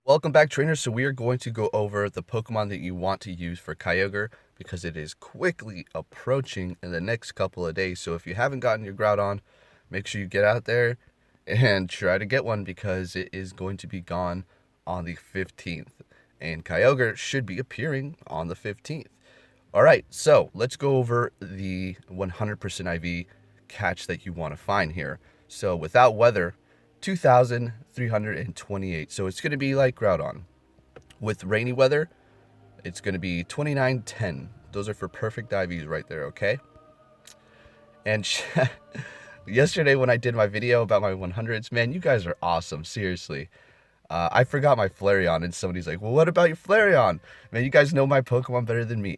Welcome back, trainers. So we are going to go over the Pokemon that you want to use for Kyogre because it is quickly approaching in the next couple of days. So if you haven't gotten your Groudon, make sure you get out there and try to get one because it is going to be gone on the 15th. And Kyogre should be appearing on the 15th. All right, so let's go over the 100% IV catch that you want to find here. So without weather, 2,328. So it's going to be like Groudon. With rainy weather, it's going to be 2910. Those are for perfect IVs right there, okay? And yesterday when I did my video about my 100s, man, you guys are awesome, seriously. I forgot my Flareon, and somebody's like, well, what about your Flareon? Man, you guys know my Pokemon better than me.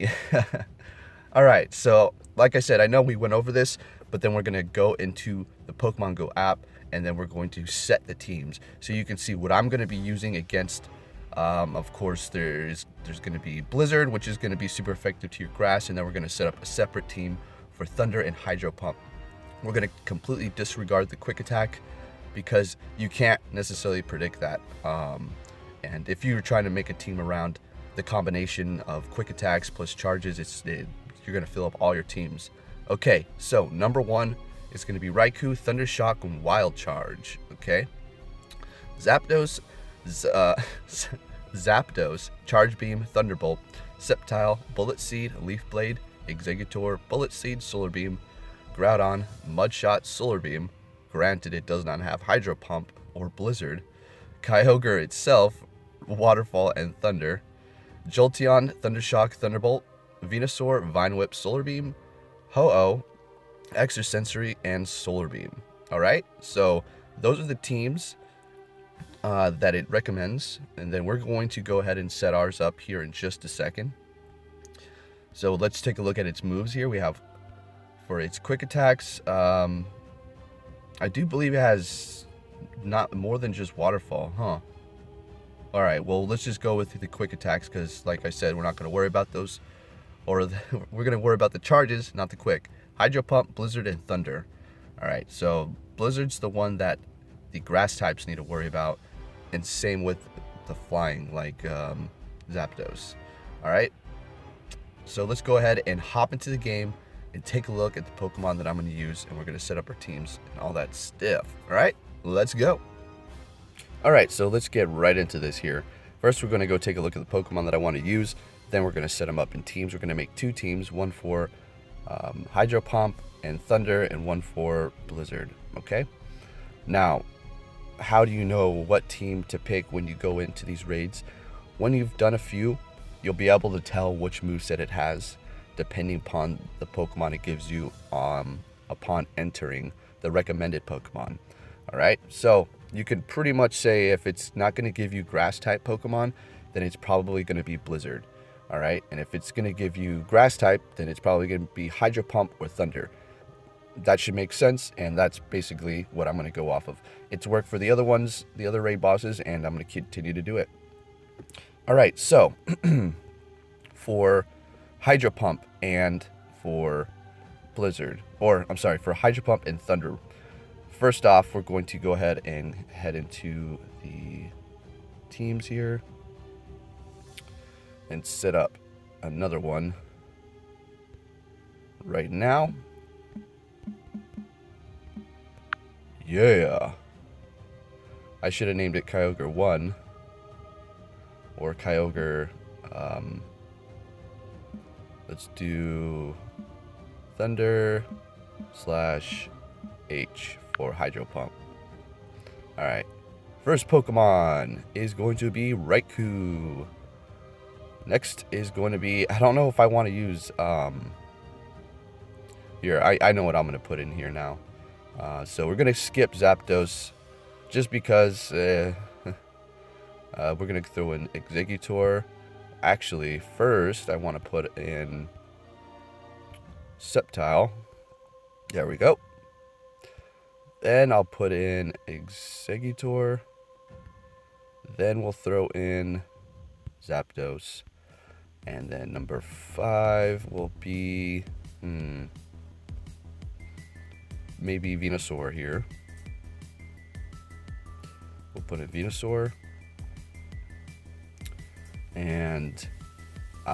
All right, so like I said, I know we went over this, but then we're going to go into the Pokemon Go app, and then we're going to set the teams. So you can see what I'm going to be using against, of course, there's going to be Blizzard, which is going to be super effective to your grass, and then we're going to set up a separate team for Thunder and Hydro Pump. We're going to completely disregard the Quick Attack because you can't necessarily predict that. And if you're trying to make a team around the combination of Quick Attacks plus charges, you're going to fill up all your teams. Okay, so number one is going to be Raikou, Thunder Shock, and Wild Charge. Okay, Zapdos, Zapdos, Charge Beam, Thunderbolt, Sceptile, Bullet Seed, Leaf Blade, Exeggutor, Bullet Seed, Solar Beam, Groudon, Mudshot, Solar Beam. Granted, it does not have Hydro Pump or Blizzard. Kyogre itself, Waterfall and Thunder. Jolteon, Thundershock, Thunderbolt. Venusaur, Vine Whip, Solar Beam. Ho-Oh, Extrasensory, and Solar Beam. Alright, so those are the teams that it recommends. And then we're going to go ahead and set ours up here in just a second. So let's take a look at its moves here. We have, for its quick attacks, I do believe it has not more than just Waterfall, huh? Alright, well, let's just go with the quick attacks because, like I said, we're not going to worry about those. We're going to worry about the charges, not the quick. Hydro Pump, Blizzard, and Thunder. Alright, so Blizzard's the one that the grass types need to worry about. And same with the flying, like Zapdos. Alright, so let's go ahead and hop into the game and take a look at the Pokemon that I'm going to use, and we're going to set up our teams and all that stuff. All right, let's go. All right, so let's get right into this here. First, we're going to go take a look at the Pokemon that I want to use. Then we're going to set them up in teams. We're going to make two teams, one for Hydro Pump and Thunder, and one for Blizzard. Okay. Now, how do you know what team to pick when you go into these raids? When you've done a few, you'll be able to tell which moveset it has, depending upon the Pokemon it gives you upon entering the recommended Pokemon. Alright, so you can pretty much say if it's not going to give you grass type Pokemon, then it's probably going to be Blizzard. Alright, and if it's going to give you grass type, then it's probably going to be Hydro Pump or Thunder. That should make sense, and that's basically what I'm going to go off of. It's worked for the other ones, the other raid bosses, and I'm going to continue to do it. Alright, so for Hydro Pump and for Blizzard, or I'm sorry, for Hydro Pump and Thunder. First off, we're going to go ahead and head into the teams here and set up another one right now. Yeah. I should have named it Kyogre 1 or Kyogre, let's do Thunder / H for Hydro Pump. Alright. First Pokemon is going to be Raikou. Next is going to be, I don't know if I want to use, here, I know what I'm going to put in here now. So we're going to skip Zapdos just because we're going to throw in Exeggutor. Actually, first I want to put in Sceptile. There we go. Then I'll put in Exeggutor. Then we'll throw in Zapdos. And then number 5 will be maybe Venusaur here. We'll put in Venusaur. And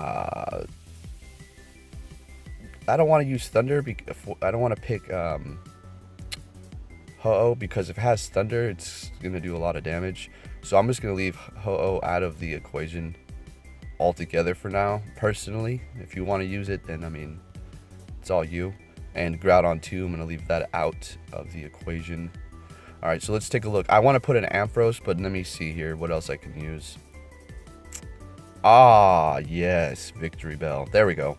I don't want to use Thunder. I don't want to pick Ho-Oh because if it has Thunder, it's going to do a lot of damage. So I'm just going to leave Ho-Oh out of the equation altogether for now, personally. If you want to use it, then I mean, it's all you. And Groudon 2, I'm going to leave that out of the equation. Alright, so let's take a look. I want to put an Ampharos, but let me see here what else I can use. Ah, yes, Victory Bell. There we go.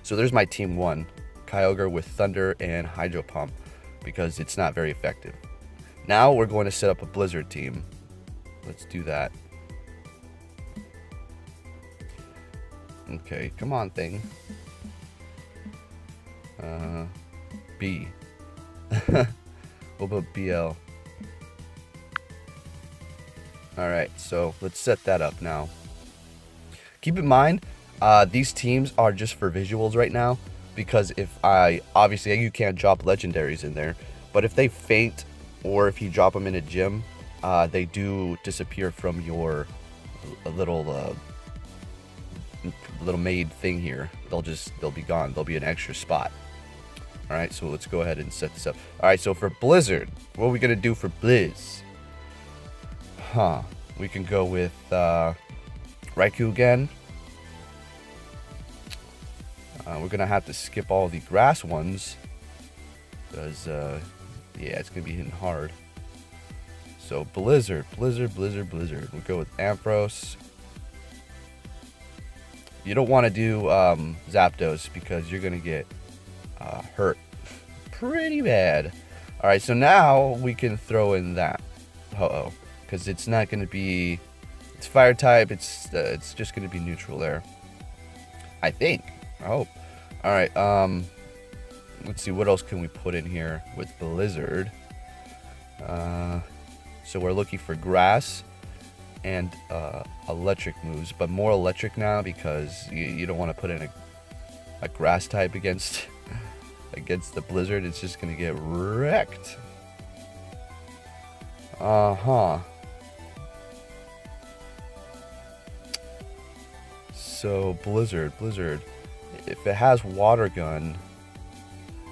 So there's my team 1. Kyogre with Thunder and Hydro Pump, because it's not very effective. Now we're going to set up a Blizzard team. Let's do that. Okay, come on, thing. B. What about BL? Alright, so let's set that up now. Keep in mind, these teams are just for visuals right now, because if obviously you can't drop legendaries in there, but if they faint or if you drop them in a gym, they do disappear from your little made thing here. They'll be gone. They'll be an extra spot. All right, so let's go ahead and set this up. All right, so for Blizzard, what are we gonna do for Blizz? We can go with Raikou again. We're gonna have to skip all the grass ones because yeah, it's gonna be hitting hard. So Blizzard. We'll go with Ampharos. You don't want to do Zapdos because you're gonna get hurt pretty bad. All right, so now we can throw in that Ho-Oh because it's not gonna be. It's fire type. It's just gonna be neutral there. I think. I hope. All right. Let's see what else can we put in here with Blizzard. So we're looking for grass and electric moves, but more electric now because you don't want to put in a grass type against the Blizzard. It's just gonna get wrecked. So Blizzard. If it has Water Gun,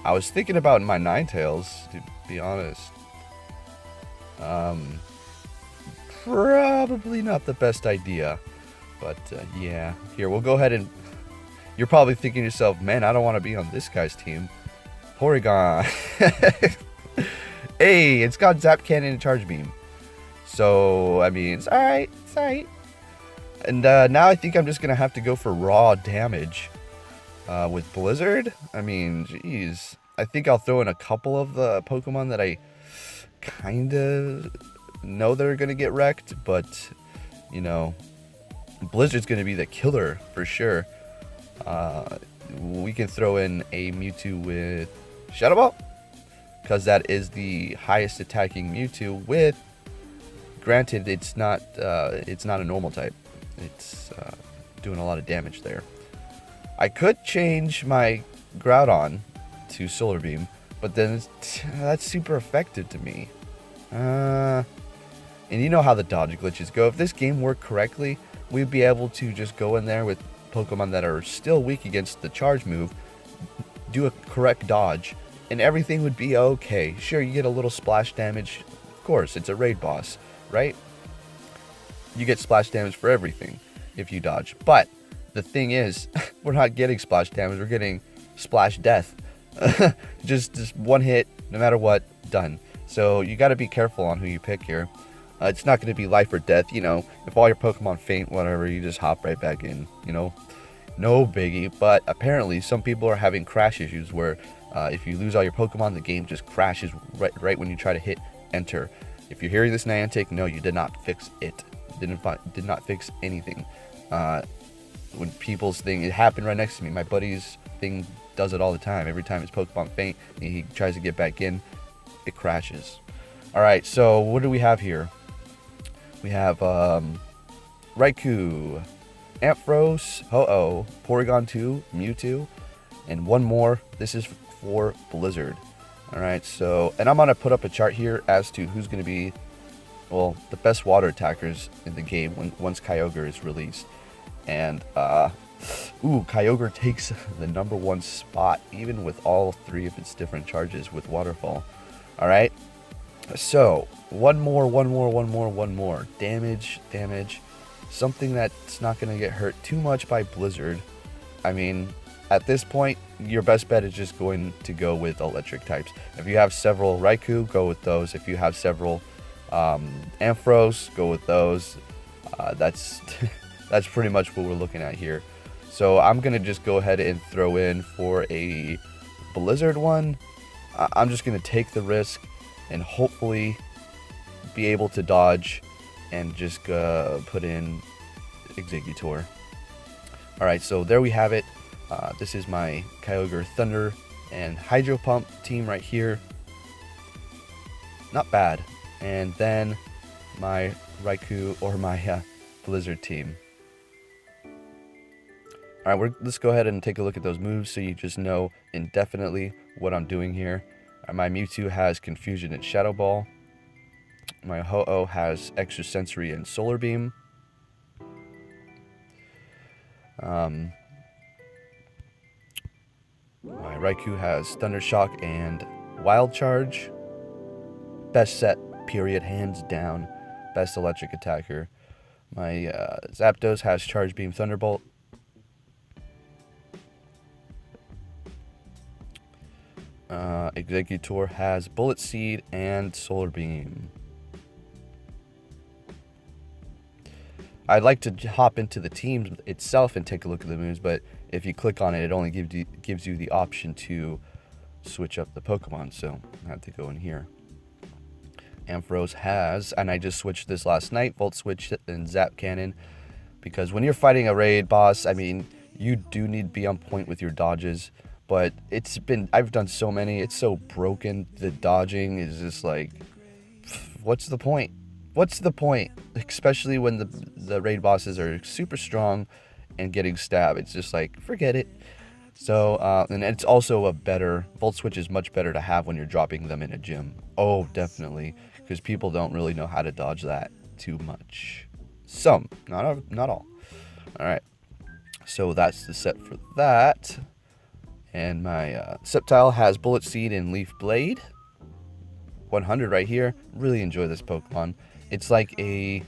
I was thinking about my Ninetales, to be honest. Probably not the best idea, but yeah. Here, we'll go ahead and. You're probably thinking to yourself, man, I don't want to be on this guy's team. Porygon. Hey, it's got Zap Cannon and Charge Beam. So, I mean, it's alright. And now I think I'm just going to have to go for raw damage with Blizzard. I mean, geez. I think I'll throw in a couple of the Pokemon that I kind of know they're going to get wrecked. But, you know, Blizzard's going to be the killer for sure. We can throw in a Mewtwo with Shadow Ball, because that is the highest attacking Mewtwo with, granted, it's not a normal type. It's doing a lot of damage there. I could change my Groudon to Solar Beam, but then that's super effective to me. And you know how the dodge glitches go. If this game worked correctly, we'd be able to just go in there with Pokemon that are still weak against the charge move, do a correct dodge, and everything would be okay. Sure, you get a little splash damage. Of course, it's a raid boss, right? You get splash damage for everything if you dodge. But the thing is, we're not getting splash damage. We're getting splash death. just one hit, no matter what, done. So you got to be careful on who you pick here. It's not going to be life or death, you know. If all your Pokemon faint, whatever, you just hop right back in, you know. No biggie. But apparently, some people are having crash issues where if you lose all your Pokemon, the game just crashes right when you try to hit enter. If you're hearing this, Niantic, no, you did not fix it. Did not fix anything. When people's thing, it happened right next to me. My buddy's thing does it all the time. Every time his Pokemon faint and he tries to get back in, it crashes. All right, so what do we have here? We have Raikou, Ampharos, Ho-Oh, Porygon 2, Mewtwo, and one more. This is for Blizzard. All right, so, and I'm going to put up a chart here as to who's going to be well, the best water attackers in the game once Kyogre is released. And, Kyogre takes the #1 spot, even with all 3 of its different charges with Waterfall. Alright, so, one more. Damage. Something that's not going to get hurt too much by Blizzard. I mean, at this point, your best bet is just going to go with electric types. If you have several Raikou, go with those. If you have several Ampharos, go with those. That's that's pretty much what we're looking at here. So I'm gonna just go ahead and throw in for a Blizzard one. I'm just gonna take the risk and hopefully be able to dodge and just put in Exeggutor. Alright, so there we have it. This is my Kyogre Thunder and Hydro Pump team right here. Not bad. And then my Raikou or my Blizzard team. Alright, let's go ahead and take a look at those moves so you just know indefinitely what I'm doing here. My Mewtwo has Confusion and Shadow Ball. My Ho-Oh has Extrasensory and Solar Beam. My Raikou has Thunder Shock and Wild Charge. Best set, period, hands down. Best electric attacker. My Zapdos has Charge Beam Thunderbolt. Exeggutor has Bullet Seed and Solar Beam. I'd like to hop into the team itself and take a look at the moves, but if you click on it, it only gives you the option to switch up the Pokemon, so I have to go in here. Ampharos has, and I just switched this last night, Volt Switch and Zap Cannon, because when you're fighting a raid boss, I mean, you do need to be on point with your dodges, but I've done so many, it's so broken, the dodging is just like, what's the point? What's the point? Especially when the raid bosses are super strong and getting stabbed. It's just like, forget it. So, and it's also Volt Switch is much better to have when you're dropping them in a gym. Oh, definitely. Because people don't really know how to dodge that too much. Some, not all. Alright. So that's the set for that. And my Sceptile has Bullet Seed and Leaf Blade. 100 right here. Really enjoy this Pokemon. It's like a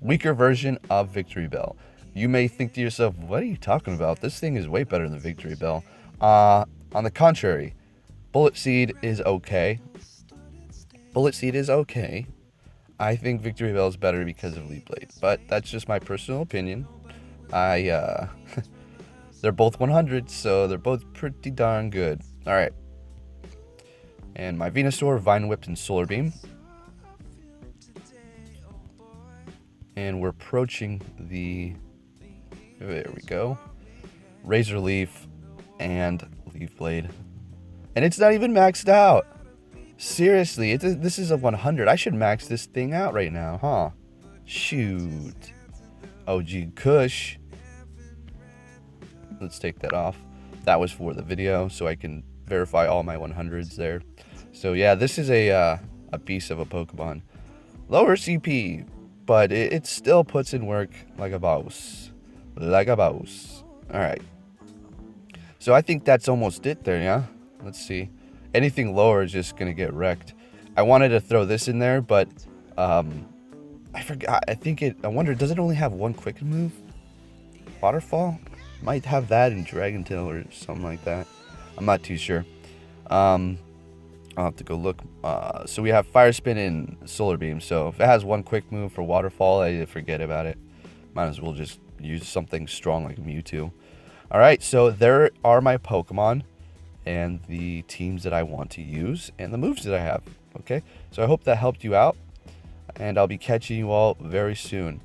weaker version of Victory Bell. You may think to yourself, what are you talking about? This thing is way better than Victory Bell. On the contrary, Bullet Seed is okay. Bullet Seed is okay. I think Victory Bell is better because of Leaf Blade, but that's just my personal opinion. They're both 100, so they're both pretty darn good. Alright. And my Venusaur, Vine Whip, and Solar Beam. And we're approaching the... There we go. Razor Leaf and Leaf Blade. And it's not even maxed out. Seriously, this is a 100. I should max this thing out right now, huh? Shoot. OG Kush. Let's take that off. That was for the video, so I can verify all my 100s there. So yeah, this is a beast of a Pokemon. Lower CP, but it still puts in work like a boss. Like a boss. Alright. So I think that's almost it there, yeah? Let's see. Anything lower is just going to get wrecked. I wanted to throw this in there, but I forgot. I wonder, does it only have one quick move? Waterfall? Might have that in Dragon Tail or something like that. I'm not too sure. I'll have to go look. So we have Fire Spin and Solar Beam. So if it has one quick move for Waterfall, I forget about it. Might as well just use something strong like Mewtwo. Alright, so there are my Pokemon and the teams that I want to use and the moves that I have. Okay, so I hope that helped you out, and I'll be catching you all very soon.